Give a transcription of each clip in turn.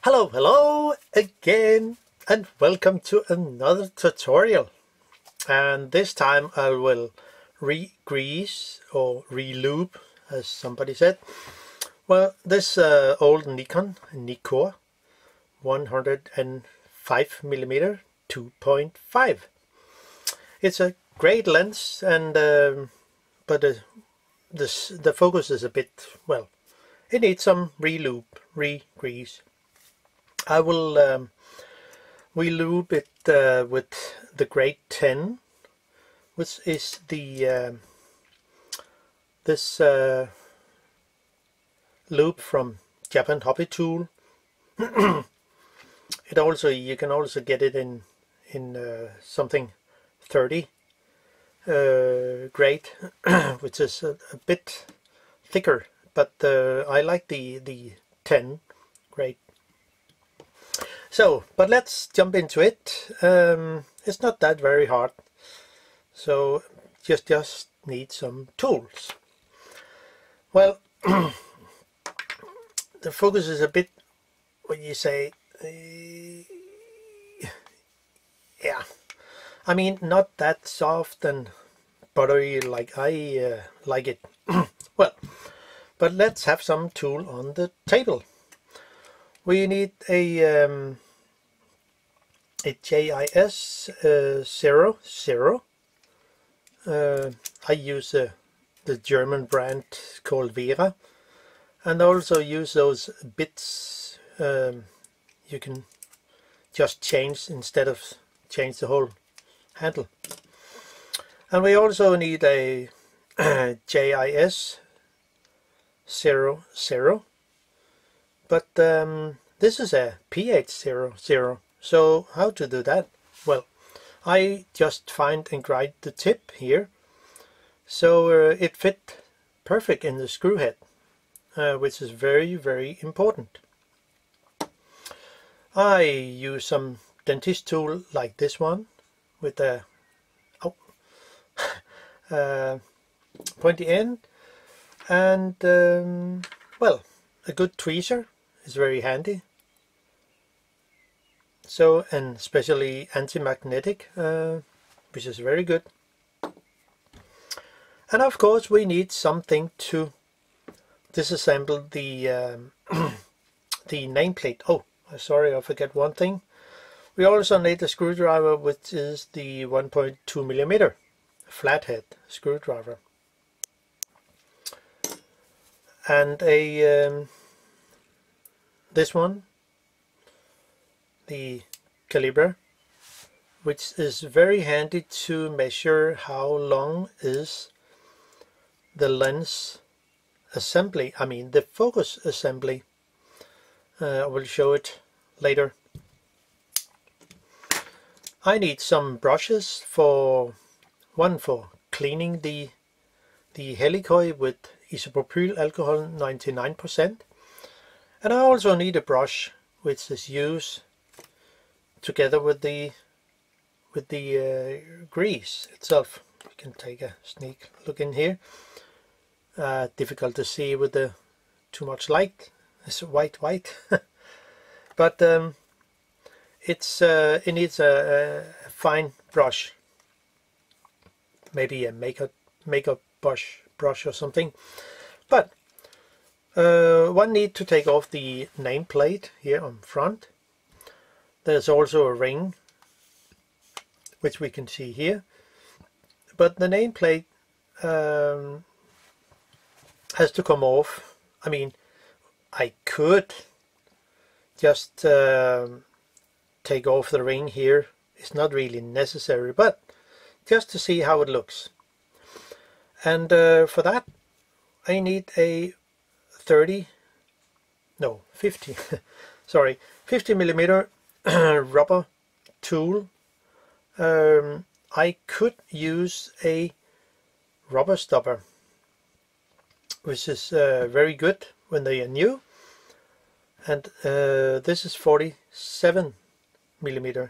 Hello again, and welcome to another tutorial. And this time I will re-grease or re-lube, as somebody said. Well, this old Nikon NIKKOR 105mm 2.5. It's a great lens, and but the focus is a bit, well, it needs some re-lube, re-grease. I will re-lube it with the grade 10, which is the this lube from Japan Hobby Tool. It also, you can also get it in something 30 grade, which is a bit thicker, but I like the 10 grade. So, but let's jump into it. It's not that very hard, so just need some tools. Well, the focus is a bit, when you say, yeah, I mean, not that soft and buttery like I like it. Well, but let's have some tool on the table. We need a JIS 00. I use the German brand called Vise, and also use those bits you can just change instead of change the whole handle. And we also need a JIS 00. But this is a PH00, so how to do that? Well, I just find and grind the tip here, so it fit perfect in the screw head, which is very important. I use some dentist tool like this one with a pointy end, and well, a good tweezer is very handy. So, and especially anti-magnetic, which is very good. And of course we need something to disassemble the the nameplate. Oh, sorry, I forget one thing. We also need a screwdriver, which is the 1.2mm flathead screwdriver, and a this one, the caliber, which is very handy to measure how long is the lens assembly, I mean the focus assembly. I will show it later. I need some brushes, for cleaning the Helicoid with Isopropylalcohol 99%. And I also need a brush which is used together with the grease itself. You can take a sneak look in here. Difficult to see with the too much light. It's white, but it needs a fine brush, maybe a makeup brush or something. But one need to take off the nameplate here on front. There's also a ring, which we can see here, but the nameplate has to come off. I mean, I could just take off the ring here. It's not really necessary, but just to see how it looks. And for that I need a 50 sorry, 50mm rubber tool. I could use a rubber stopper, which is very good when they are new, and this is 47mm,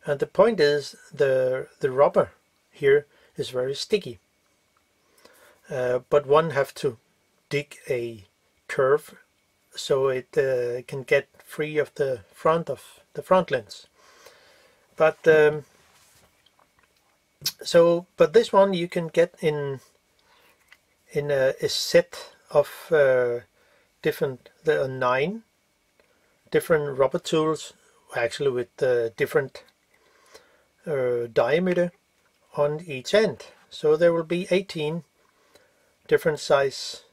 and the point is the rubber here is very sticky, but one have to dig a curve so it can get free of the front lens. But but this one you can get in a set of different. There are 9 different rubber tools, actually with different diameter on each end. So there will be 18 different size,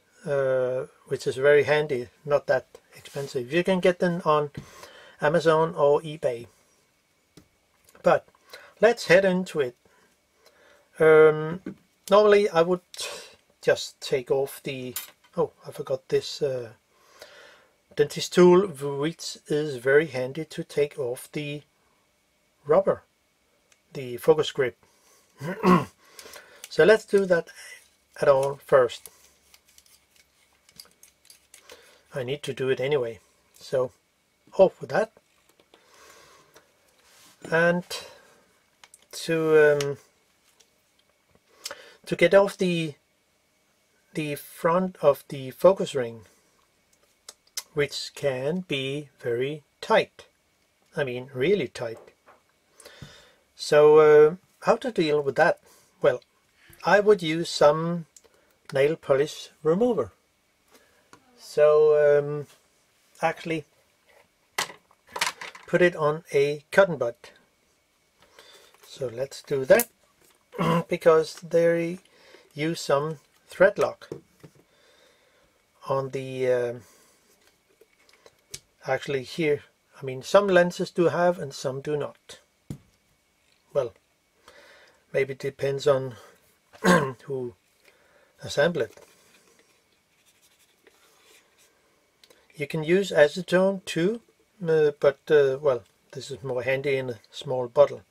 which is very handy, not that expensive. You can get them on Amazon or eBay. But let's head into it. Normally I would just take off the, oh, I forgot this dentist tool, which is very handy to take off the rubber, the focus grip. So let's do that at all first. I need to do it anyway, so off with that. And to get off the front of the focus ring, which can be very tight, I mean really tight. So how to deal with that? Well, I would use some nail polish remover. So actually put it on a cotton bud. So let's do that, because they use some thread lock on the actually here. I mean, some lenses do have and some do not. Well, maybe it depends on who assemble it. You can use acetone too, but well, this is more handy in a small bottle.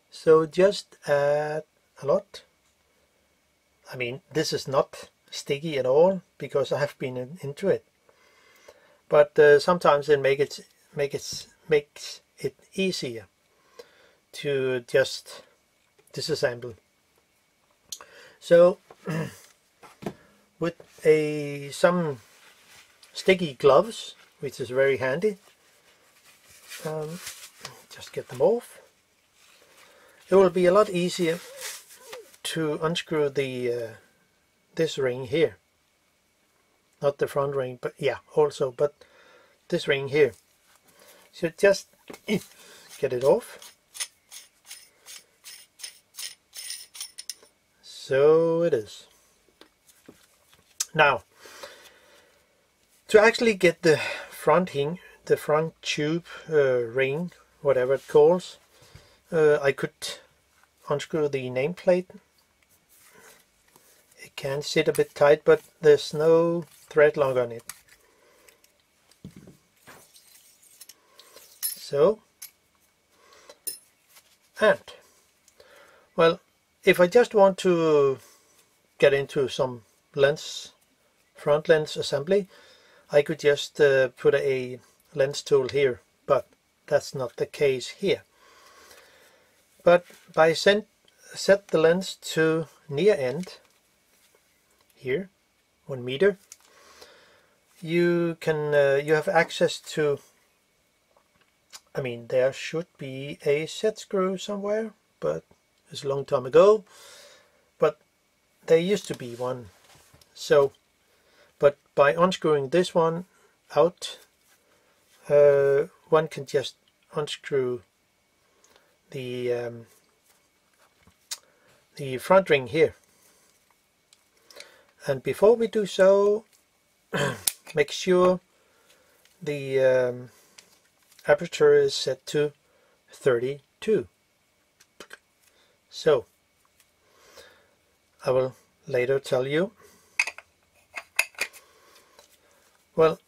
So just add a lot. I mean, this is not sticky at all because I have been into it. But sometimes it makes it easier to just disassemble. So with some sticky gloves, which is very handy, just get them off. It will be a lot easier to unscrew the this ring here, not the front ring, but yeah, also, but this ring here. So just get it off. So it is. Now, to actually get the front tube ring, whatever it calls, I could unscrew the nameplate. It can sit a bit tight, but there's no thread lock on it. So, and well, if I just want to get into some front lens assembly, I could just put a lens tool here, but that's not the case here. But by set the lens to near end here, 1 meter, you can you have access to, I mean, there should be a set screw somewhere, but it's a long time ago, but there used to be one. So, but by unscrewing this one out, one can just unscrew the front ring here. And before we do so, make sure the aperture is set to 32. So I will later tell you. Well,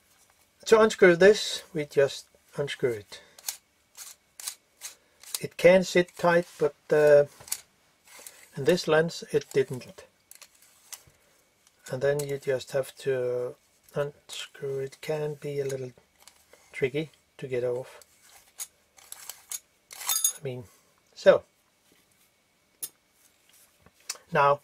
to unscrew this, we just unscrew it. It can sit tight, but in this lens it didn't. And then you just have to unscrew. It can be a little tricky to get off. I mean, so now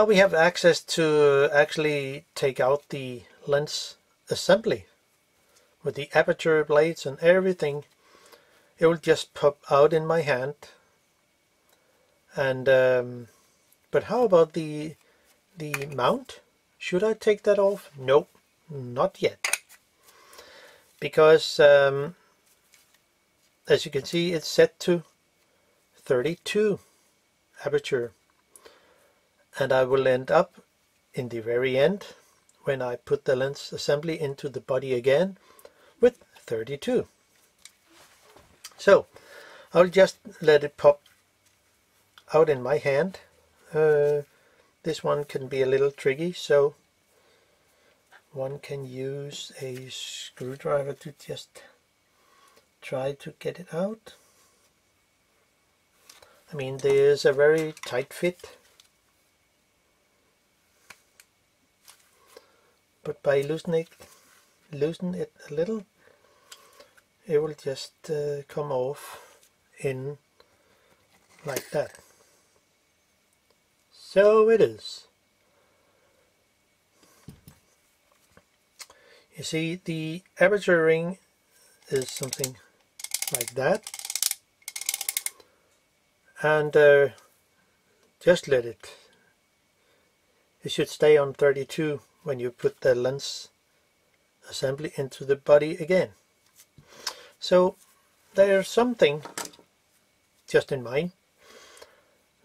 we have access to actually take out the lens assembly, with the aperture blades and everything, it will just pop out in my hand. And but how about the mount? Should I take that off? Nope, not yet, because as you can see, it's set to 32 aperture, and I will end up in the very end, when I put the lens assembly into the body again, with 32. So I'll just let it pop out in my hand. This one can be a little tricky, so one can use a screwdriver to just try to get it out. I mean, there's a very tight fit, but by loosen it a little, it will just come off in like that. So it is. You see, the aperture ring is something like that, and just let it should stay on 32 when you put the lens assembly into the body again. So there's something just in mind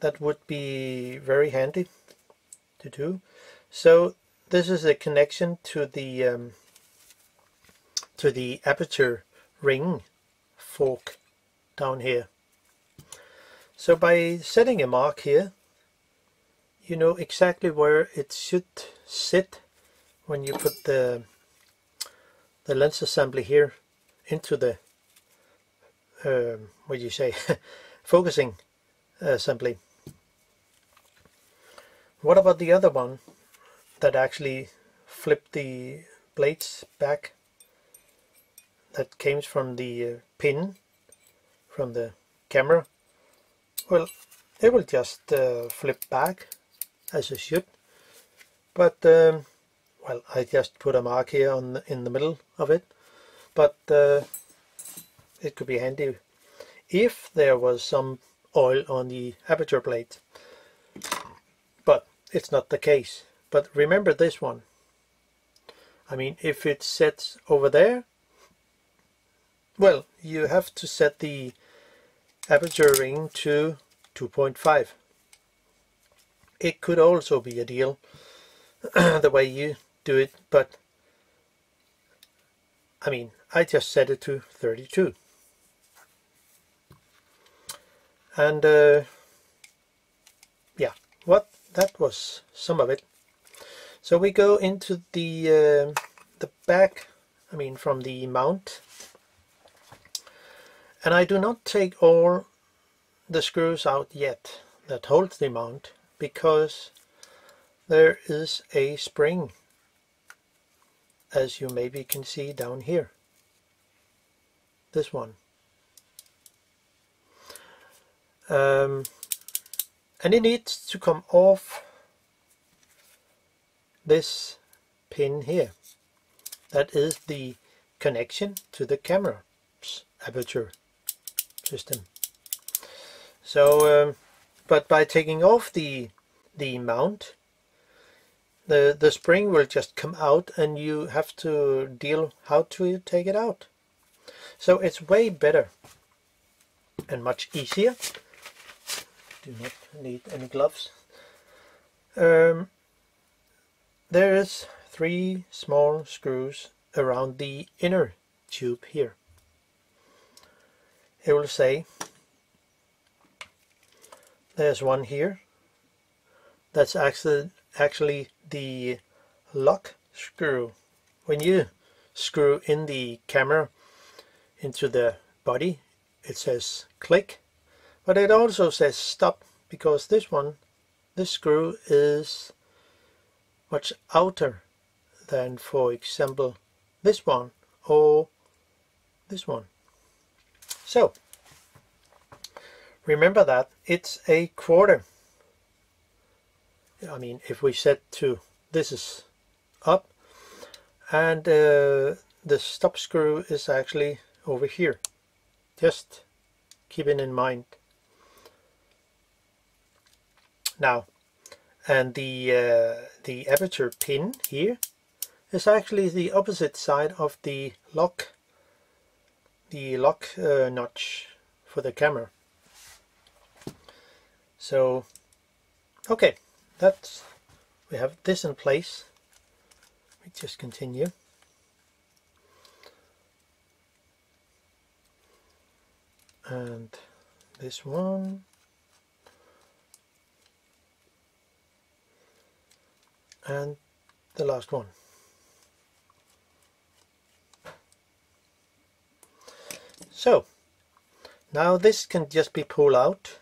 that would be very handy to do. So this is a connection to the aperture ring fork down here. So by setting a mark here, you know exactly where it should sit when you put the lens assembly here into the what do you say, focusing assembly. What about the other one that actually flipped the blades back, that came from the pin from the camera? Well, it will just flip back as it should, but well, I just put a mark here in the middle of it, but it could be handy if there was some oil on the aperture plate, but it's not the case. But remember this one, I mean, if it sets over there, well, you have to set the aperture ring to 2.5. It could also be a deal the way you do it, but I mean, I just set it to 32. And yeah, that was some of it. So we go into the back, I mean from the mount, and I do not take all the screws out yet that hold the mount, because there is a spring, as you maybe can see down here, this one. And it needs to come off this pin here. That is the connection to the camera's aperture system. So, but by taking off the mount, the spring will just come out, and you have to deal how to take it out. So it's way better and much easier. Do not need any gloves. There is 3 small screws around the inner tube here. It will say there's one here. That's actually the lock screw. When you screw in the camera into the body, it says click, but it also says stop, because this screw is much outer than, for example, this one or this one. So remember that it's a quarter. I mean, if we set to, this is up, and the stop screw is actually over here. Just keep it in mind. Now, and the aperture pin here is actually the opposite side of the lock notch for the camera. So okay, that's, we have this in place. We just continue. And this one. And the last one. So now this can just be pulled out.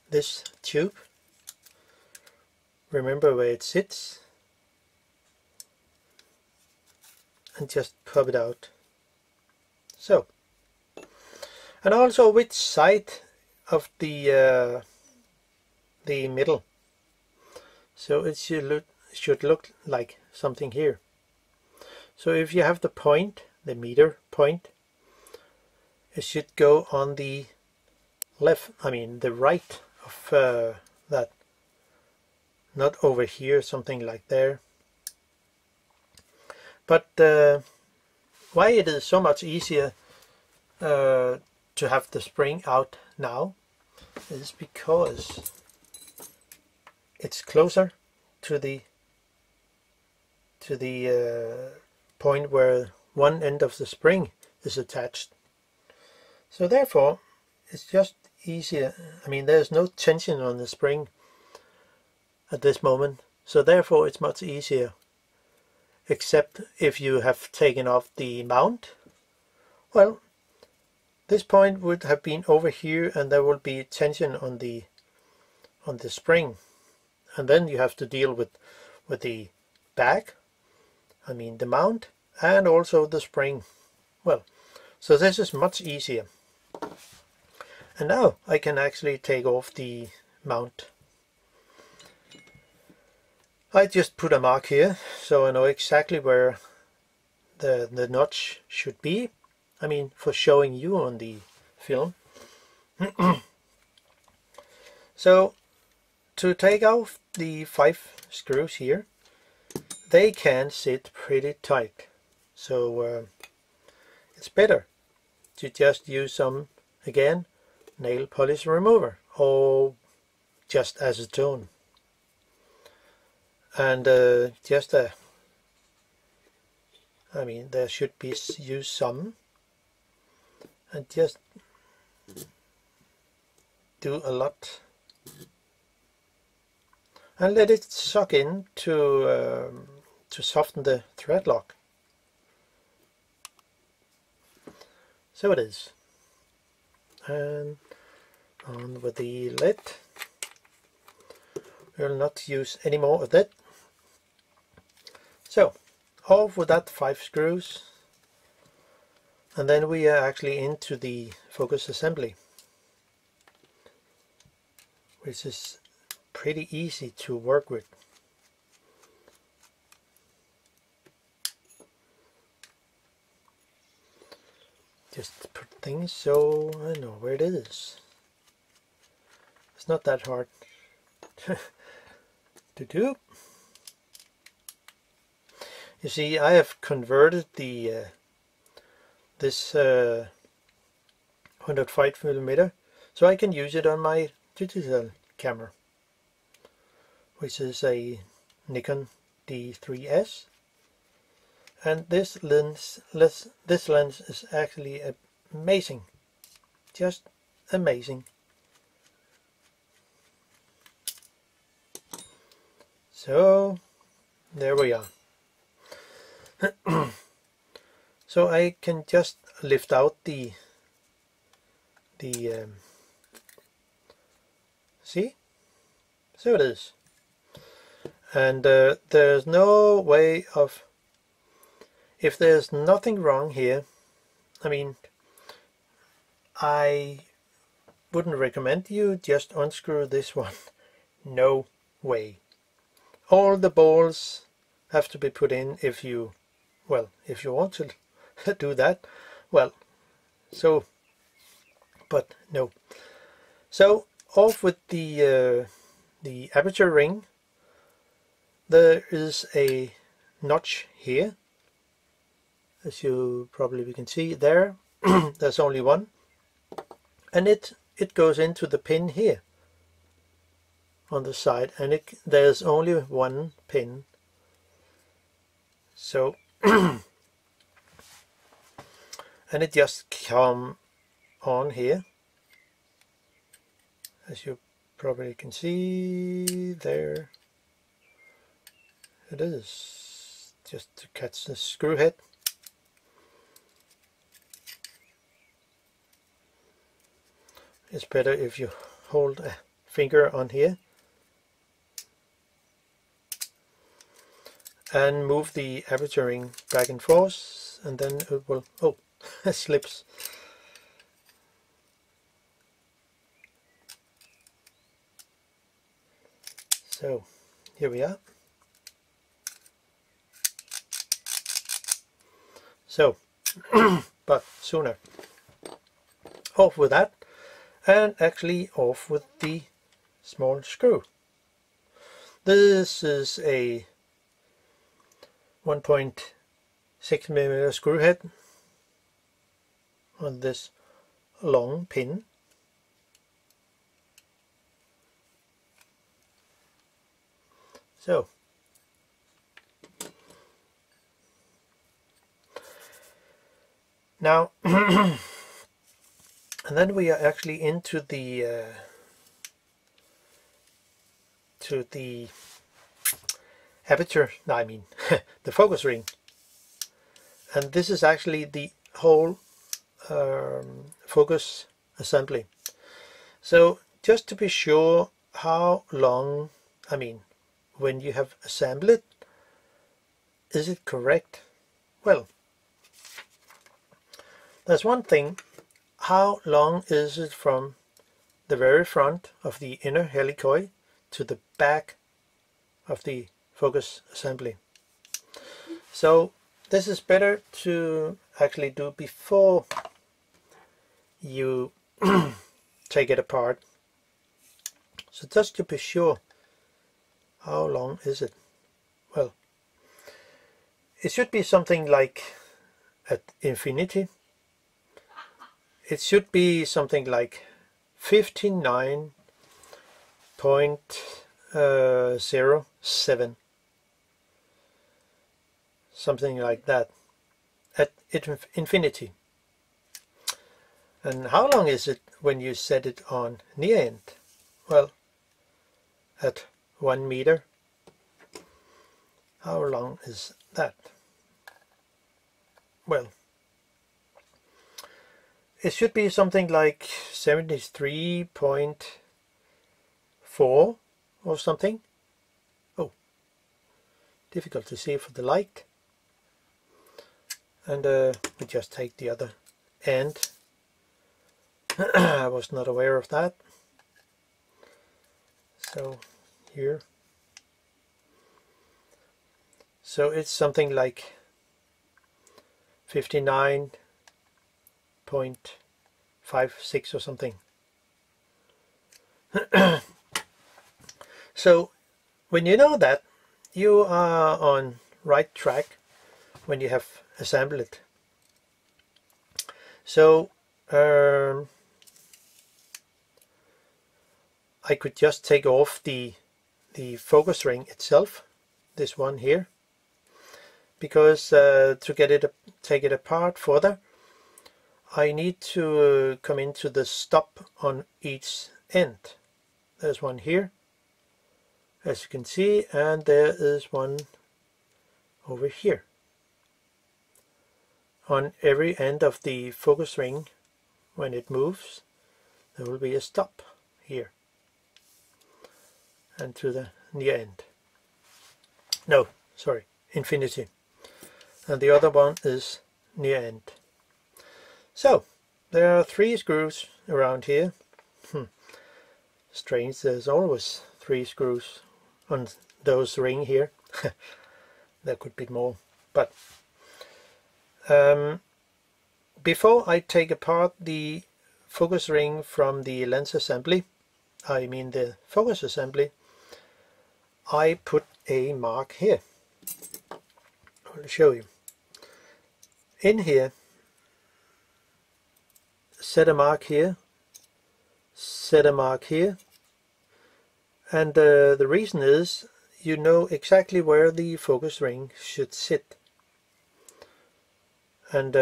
This tube, remember where it sits, and just pop it out. So, and also which side of the middle. So it should look like something here. So if you have the point, the meter point, it should go on the left, the right of that, not over here, something like there. But why it is so much easier to have the spring out now is because it's closer to the point where one end of the spring is attached. So therefore it's just easier. There's no tension on the spring at this moment, so therefore it's much easier. Except if you have taken off the mount, well, this point would have been over here and there will be tension on the spring, and then you have to deal with the back, the mount, and also the spring. Well, so this is much easier. And now I can actually take off the mount. I just put a mark here so I know exactly where the notch should be. For showing you on the film. So to take off the 5 screws here, they can sit pretty tight. So it's better to just use some, again, nail polish remover or just acetone. And just there should be use some, and just do a lot and let it suck in to soften the thread lock. So it is. And on with the lid. We'll not use any more of that. So off with that 5 screws, and then we are actually into the focus assembly, which is pretty easy to work with. Just put things so I know where it is. It's not that hard to do. You see, I have converted the this 105mm so I can use it on my digital camera, which is a Nikon D3S, and this lens is actually amazing, just amazing. So there we are. So I can just lift out the see, so it is, and there's no way of, if there's nothing wrong here, I wouldn't recommend you just unscrew this one. No way. All the balls have to be put in if you, well, if you want to do that. Well, so, but no. So off with the aperture ring. There is a notch here, as you probably can see there. There's only one, and it goes into the pin here on the side, and there's only one pin. So and it just come on here, as you probably can see there. It is just to catch the screw head. It's better if you hold a finger on here and move the aperture ring back and forth, and then it will, oh, it slips. So here we are. So, but sooner. Off with that, and actually off with the small screw. This is a 1.6mm screw head on this long pin. So now and then we are actually into the aperture, no, I mean the focus ring, and this is actually the whole focus assembly. So just to be sure how long, I mean when you have assembled it, is it correct? Well, there's one thing. How long is it from the very front of the inner helicoid to the back of the focus assembly? So this is better to actually do before you take it apart. So just to be sure, how long is it? Well, it should be something like at infinity. It should be something like 59.07, something like that, at infinity. And how long is it when you set it on near end? Well, at 1 meter. How long is that? Well, it should be something like 73.4 or something. Oh, difficult to see for the light. And we just take the other end. I was not aware of that. So here. So it's something like 59.56 or something. So when you know that, you are on right track when you have assembled it. So I could just take off the focus ring itself, this one here, because to take it apart further, I need to come into the stop on each end. There's one here, as you can see, and there is one over here. On every end of the focus ring, when it moves, there will be a stop here, and to the near end. No, sorry, infinity. And the other one is near end. So there are 3 screws around here. Strange, there's always 3 screws on those ring here. there could be more, but before I take apart the focus ring from the lens assembly, I mean the focus assembly, I put a mark here. I'll show you. In here, set a mark here, set a mark here, and the reason is you know exactly where the focus ring should sit. And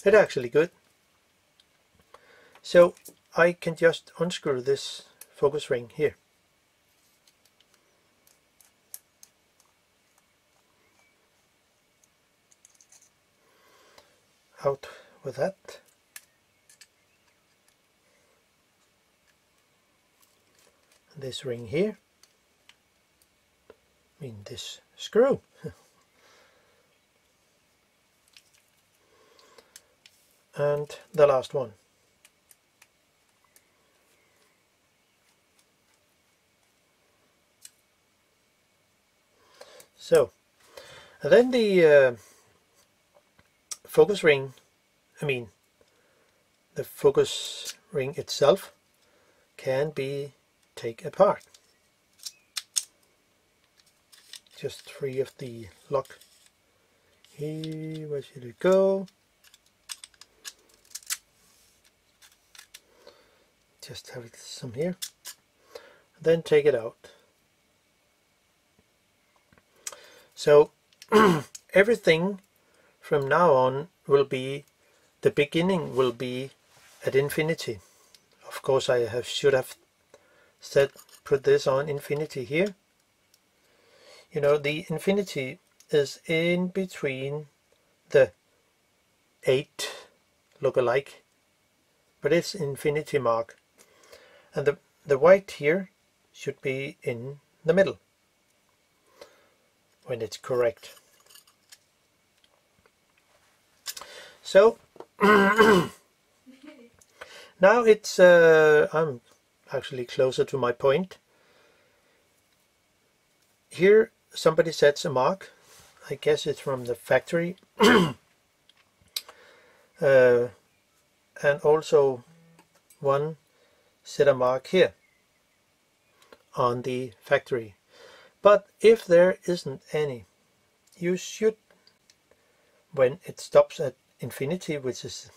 it's actually good. So I can just unscrew this focus ring here. Out with that. This ring here. I mean this screw. And the last one. So, and then the focus ring, the focus ring itself can be taken apart. Just free of the lock. Here, where should it go? Just have some here. Then take it out. So everything from now on will be, the beginning will be at infinity. Of course I should have said put this on infinity here. You know, the infinity is in between the 8 look-alike, but it's infinity mark, and the white here should be in the middle when it's correct. So now it's I'm actually closer to my point. Here somebody sets a mark. I guess it's from the factory. And also one set a mark here on the factory. But if there isn't any, you should, when it stops at infinity, which is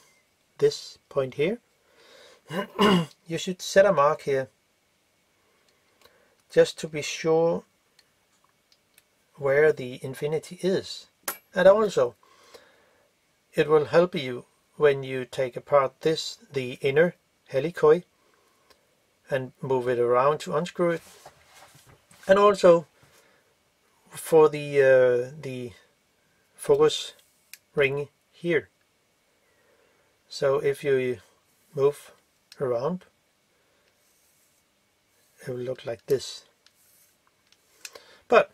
this point here, you should set a mark here just to be sure where the infinity is. And also it will help you when you take apart this, the inner helicoid, and move it around to unscrew it, and also for the focus ring here. So if you move around, it will look like this. But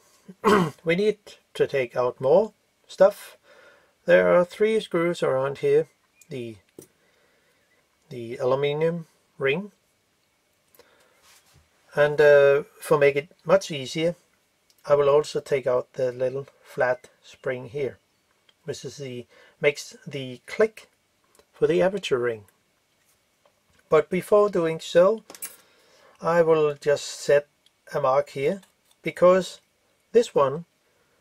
we need to take out more stuff. There are 3 screws around here, the aluminium ring, and for make it much easier, I will also take out the little flat spring here, which is makes the click for the aperture ring. But before doing so, I will just set a mark here, because this one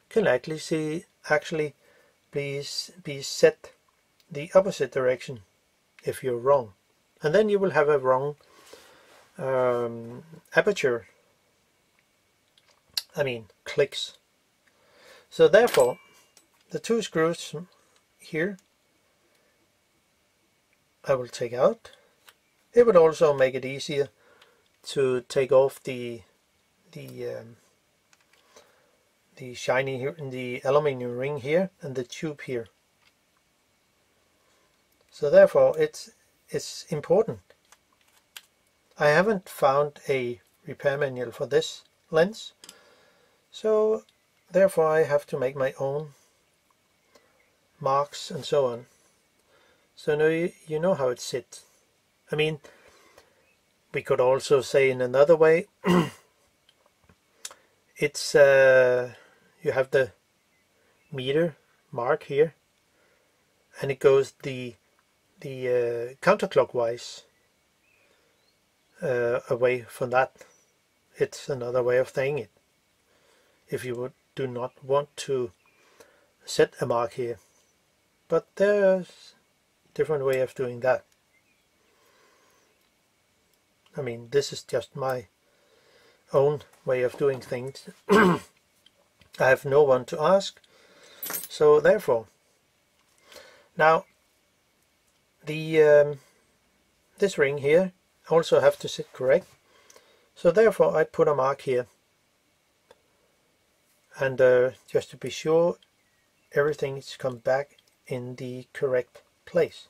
can actually be set the opposite direction if you're wrong, and then you will have a wrong aperture, clicks. So therefore the 2 screws here I will take out. It would also make it easier to take off the shiny here in the aluminium ring here and the tube here. So therefore it's important. I haven't found a repair manual for this lens, so therefore I have to make my own marks and so on. So now you know how it sits. We could also say in another way, it's you have the meter mark here, and it goes the counterclockwise away from that. It's another way of saying it, if you do not want to set a mark here. But there's a different way of doing that. I mean, this is just my own way of doing things. I have no one to ask, so therefore. Now, the this ring here also have to sit correct, so therefore I put a mark here, and just to be sure everything is come back in the correct place.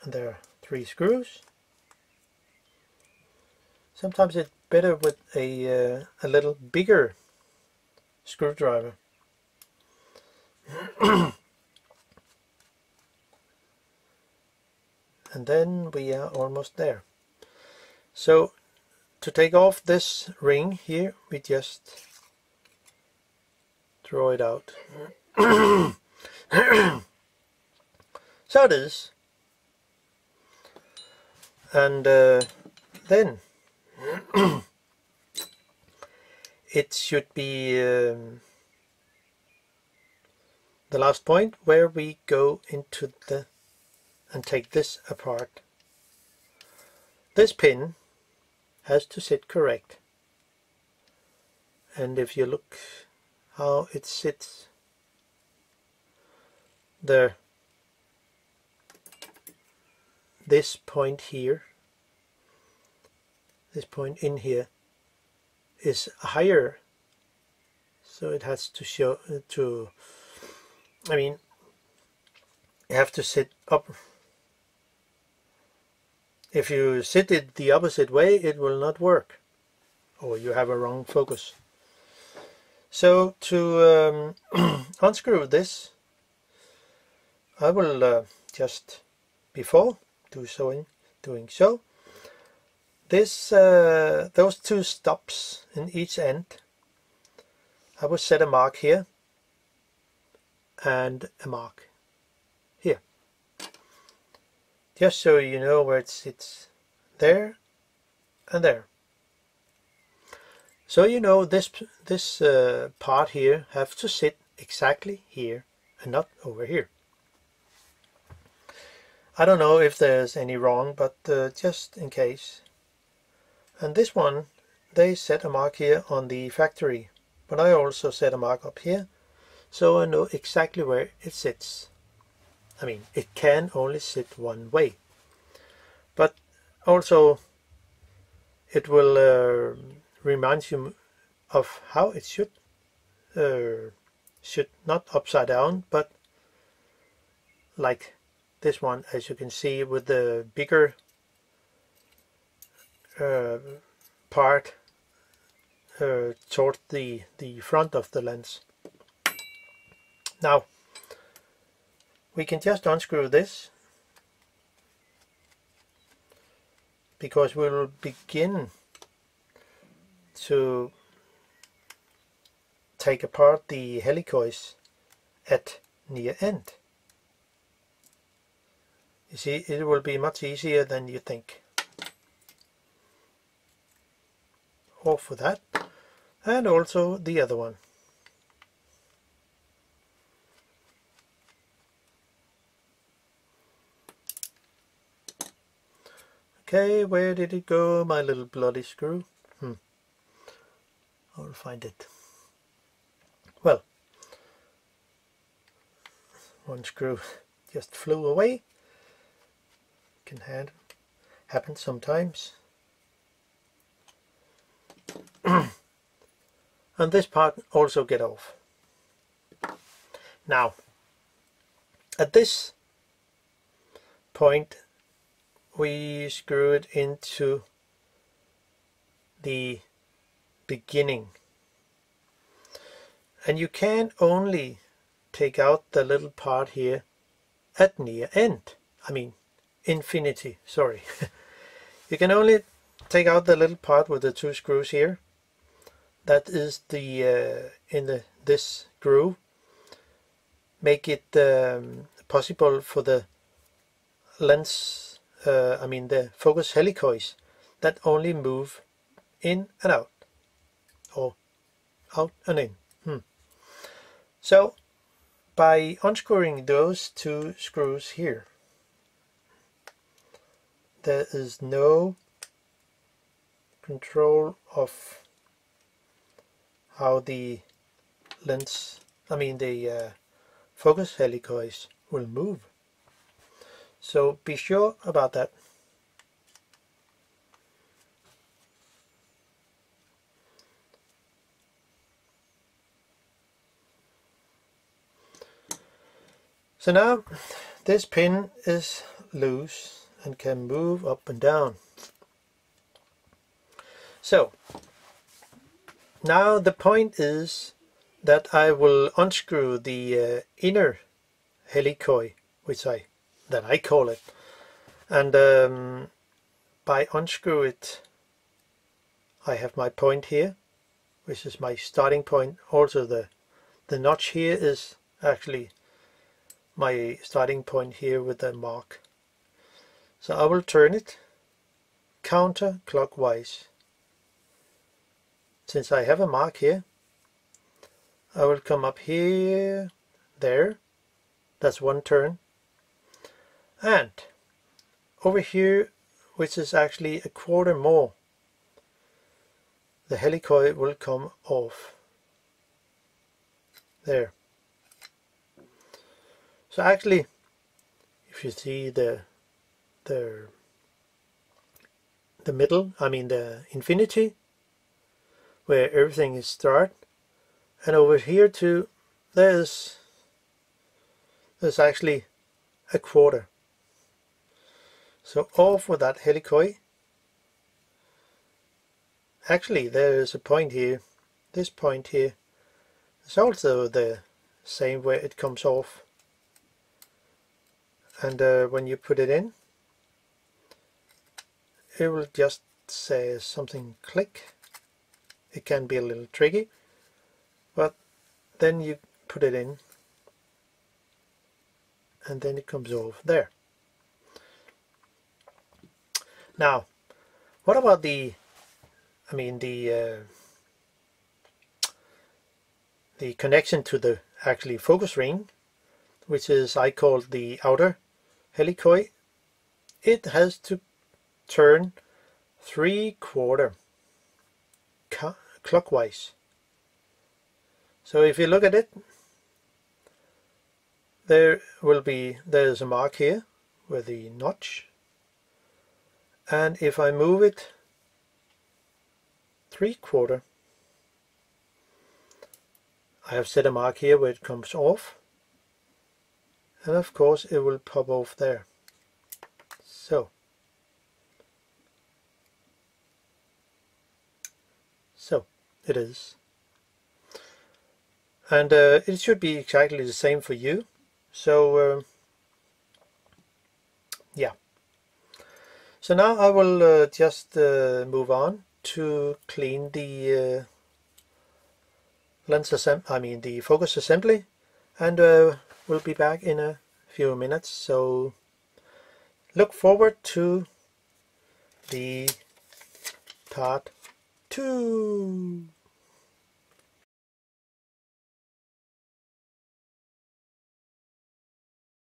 And there are 3 screws. Sometimes it's better with a little bigger screwdriver. And then we are almost there. So to take off this ring here, we just throw it out. So it is. And then it should be the last point where we go into the and take this apart. This pin has to sit correct, and if you look how it sits there, this point here, this point in here is higher, so it has to show to, I mean, you have to sit up. If you sit it the opposite way, it will not work, or you have a wrong focus. So to unscrew this, I will just, before doing so, this those 2 stops in each end, I will set a mark here and a mark here, just so you know where it sits, there and there. So you know this part here have to sit exactly here and not over here. I don't know if there's any wrong, but just in case. And this one, they set a mark here on the factory, but I also set a mark up here, so I know exactly where it sits. I mean, it can only sit one way, but also it will remind you of how it should not upside down, but like this one, as you can see, with the bigger part toward the front of the lens. Now we can just unscrew this, because we will begin to take apart the helicoids at near end. You see, it will be much easier than you think. Off for that, and also the other one. Okay, where did it go, my little bloody screw? I'll find it. Well, one screw just flew away. Can happen sometimes. And this part also get off. Now, at this point, we screw it into the beginning. And you can only take out the little part here at near end. I mean, infinity, sorry. You can only take out the little part with the 2 screws here. That is the this groove. Make it possible for the lens, the focus helicoids that only move in and out, or out and in. So by unscrewing those 2 screws here, there is no control of how the lens, the focus helicoids will move. So be sure about that. So now this pin is loose and can move up and down. So now the point is that I will unscrew the inner helicoid, that I call it, and by unscrew it, I have my point here, which is my starting point. Also the notch here is actually my starting point here with the mark. So I will turn it counterclockwise. Since I have a mark here, I will come up here, there, that's 1 turn, and over here, which is actually a quarter more, the helicoid will come off there. So actually, if you see the middle, the infinity, where everything is start, and over here too, there's actually a quarter. So off with that helicoid. Actually, there is a point here. This point here is also the same where it comes off. And when you put it in, it will just say something click. It can be a little tricky, but then you put it in and then it comes off there. Now, what about the connection to the actually focus ring, which is I call the outer helicoid? It has to turn 3/4 clockwise. So if you look at it, there's a mark here with the notch, and if I move it 3/4, I have set a mark here where it comes off, and of course it will pop off there. So it is, and it should be exactly the same for you. So yeah. So now I will just move on to clean the the focus assembly, and we'll be back in a few minutes. So look forward to the part 2.